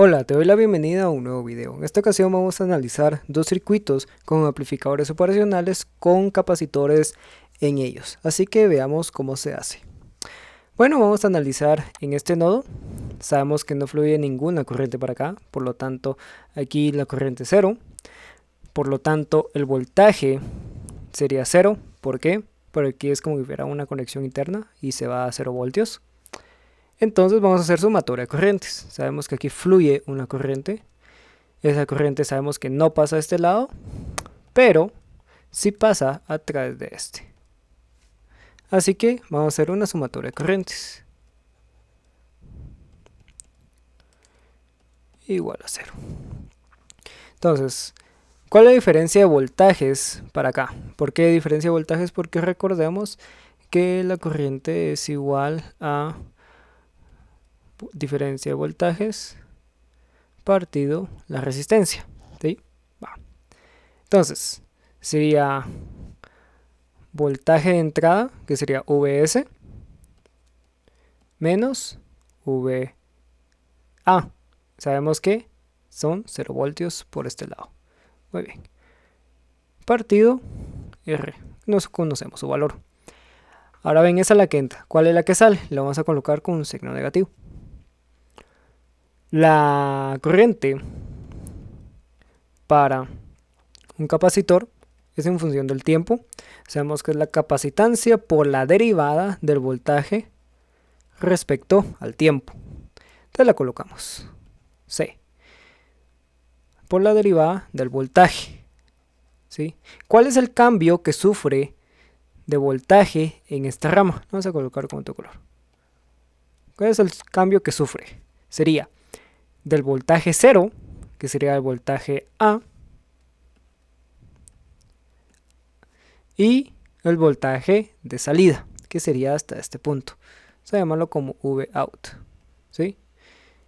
Hola, te doy la bienvenida a un nuevo video. En esta ocasión vamos a analizar dos circuitos con amplificadores operacionales con capacitores en ellos. Así que veamos cómo se hace. Bueno, vamos a analizar en este nodo. Sabemos que no fluye ninguna corriente para acá, por lo tanto aquí la corriente es 0. Por lo tanto el voltaje sería 0. ¿Por qué? Porque aquí es como que fuera una conexión interna y se va a 0 voltios. Entonces vamos a hacer sumatoria de corrientes. Sabemos que aquí fluye una corriente. Esa corriente sabemos que no pasa a este lado, pero sí pasa a través de este. Así que vamos a hacer una sumatoria de corrientes. Igual a 0. Entonces, ¿cuál es la diferencia de voltajes para acá? ¿Por qué diferencia de voltajes? Porque recordemos que la corriente es igual a diferencia de voltajes partido la resistencia, ¿sí? Entonces, sería voltaje de entrada, que sería Vs, menos Va. Sabemos que son 0 voltios por este lado. Muy bien. Partido R. Nos conocemos su valor. Ahora ven, esa es la que entra. ¿Cuál es la que sale? La vamos a colocar con un signo negativo. La corriente para un capacitor es en función del tiempo. Sabemos que es la capacitancia por la derivada del voltaje respecto al tiempo. Entonces la colocamos C por la derivada del voltaje, ¿sí? ¿Cuál es el cambio que sufre de voltaje en esta rama? Vamos a colocar con otro color. ¿Cuál es el cambio que sufre? Sería del voltaje 0, que sería el voltaje A, y el voltaje de salida, que sería hasta este punto. Vamos a llamarlo como Vout, ¿sí?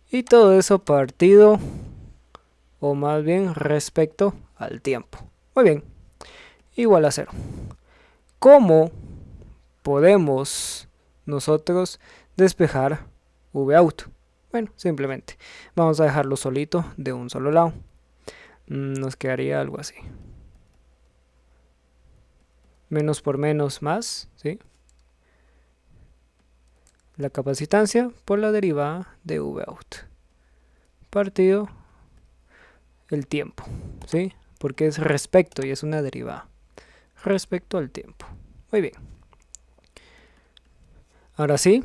Y todo eso partido, o más bien respecto al tiempo. Muy bien, igual a 0. ¿Cómo podemos nosotros despejar Vout? Bueno, simplemente vamos a dejarlo solito de un solo lado. Nos quedaría algo así. Menos por menos más, ¿sí? La capacitancia por la derivada de Vout partido el tiempo, ¿sí? Porque es respecto y es una derivada respecto al tiempo. Muy bien. Ahora sí,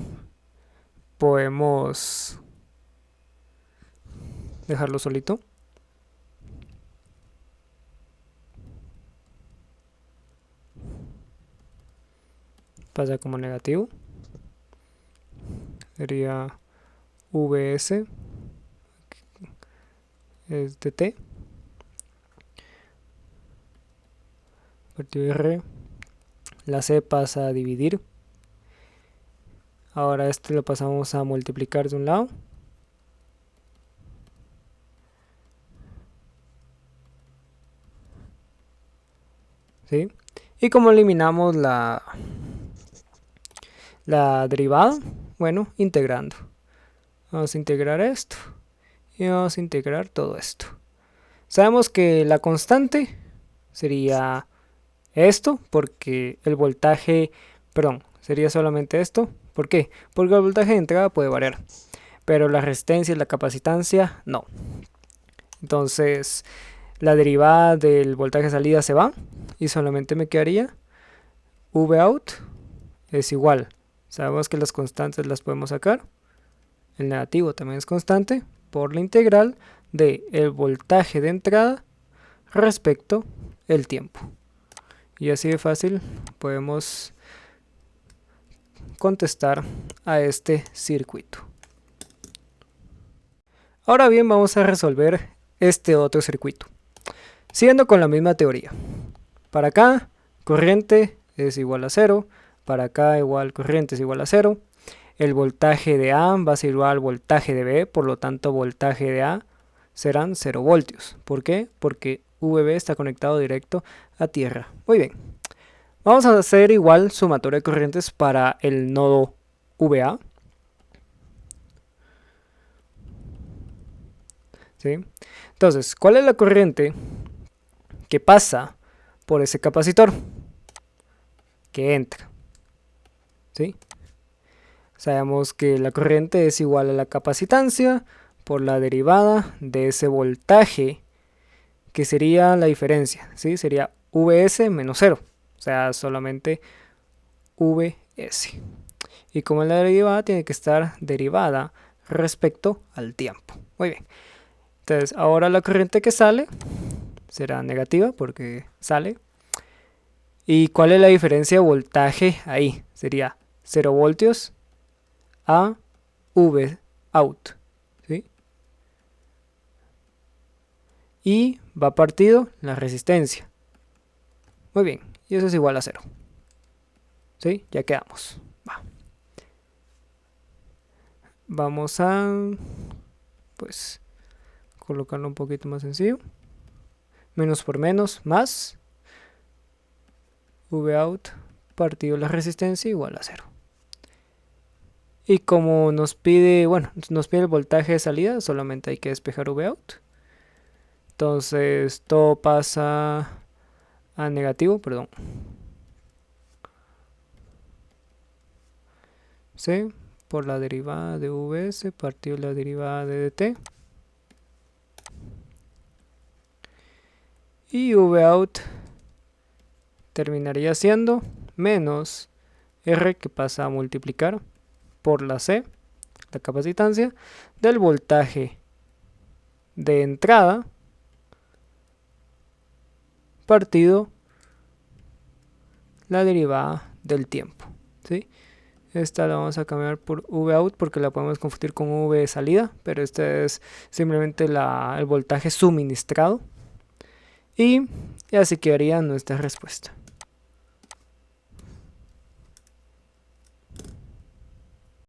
podemos dejarlo solito. Pasa como negativo. Sería Vs es de T partido R. La C pasa a dividir. Ahora este lo pasamos a multiplicar de un lado. ¿Sí? Y como eliminamos la derivada, bueno, integrando. Vamos a integrar esto y vamos a integrar todo esto. Sabemos que la constante sería esto, porque el voltaje, perdón, sería solamente esto. ¿Por qué? Porque el voltaje de entrada puede variar, pero la resistencia y la capacitancia no. Entonces la derivada del voltaje de salida se va y solamente me quedaría Vout es igual. Sabemos que las constantes las podemos sacar. El negativo también es constante por la integral de el voltaje de entrada respecto el tiempo. Y así de fácil podemos contestar a este circuito. Ahora bien, vamos a resolver este otro circuito, siguiendo con la misma teoría. Para acá, corriente es igual a 0. Para acá, igual corriente es igual a 0. El voltaje de A va a ser igual al voltaje de B, por lo tanto voltaje de A serán 0 voltios. ¿Por qué? Porque VB está conectado directo a tierra. Muy bien. Vamos a hacer igual sumatoria de corrientes para el nodo VA. ¿sí? Entonces, ¿cuál es la corriente que pasa por ese capacitor? Que entra, ¿sí? Sabemos que la corriente es igual a la capacitancia por la derivada de ese voltaje, que sería la diferencia, ¿sí? Sería Vs menos 0, o sea, solamente Vs. Y como la derivada tiene que estar derivada respecto al tiempo. Muy bien. Entonces, ahora la corriente que sale será negativa porque sale. ¿Y cuál es la diferencia de voltaje ahí? Sería 0 voltios a V out, ¿sí? Y va partido la resistencia. Muy bien, y eso es igual a 0. ¿Sí? Ya quedamos. Vamos a, pues, colocarlo un poquito más sencillo. Menos por menos, más V out partido la resistencia igual a 0. Y como nos pide, bueno, nos pide el voltaje de salida, solamente hay que despejar V out. Entonces todo pasa a negativo, perdón. ¿Sí? Por la derivada de Vs partido la derivada de dt. Y V out terminaría siendo menos R, que pasa a multiplicar por la C, la capacitancia, del voltaje de entrada partido la derivada del tiempo, ¿sí? Esta la vamos a cambiar por V out porque la podemos confundir con V de salida, pero este es simplemente el voltaje suministrado. Y así quedaría nuestra respuesta.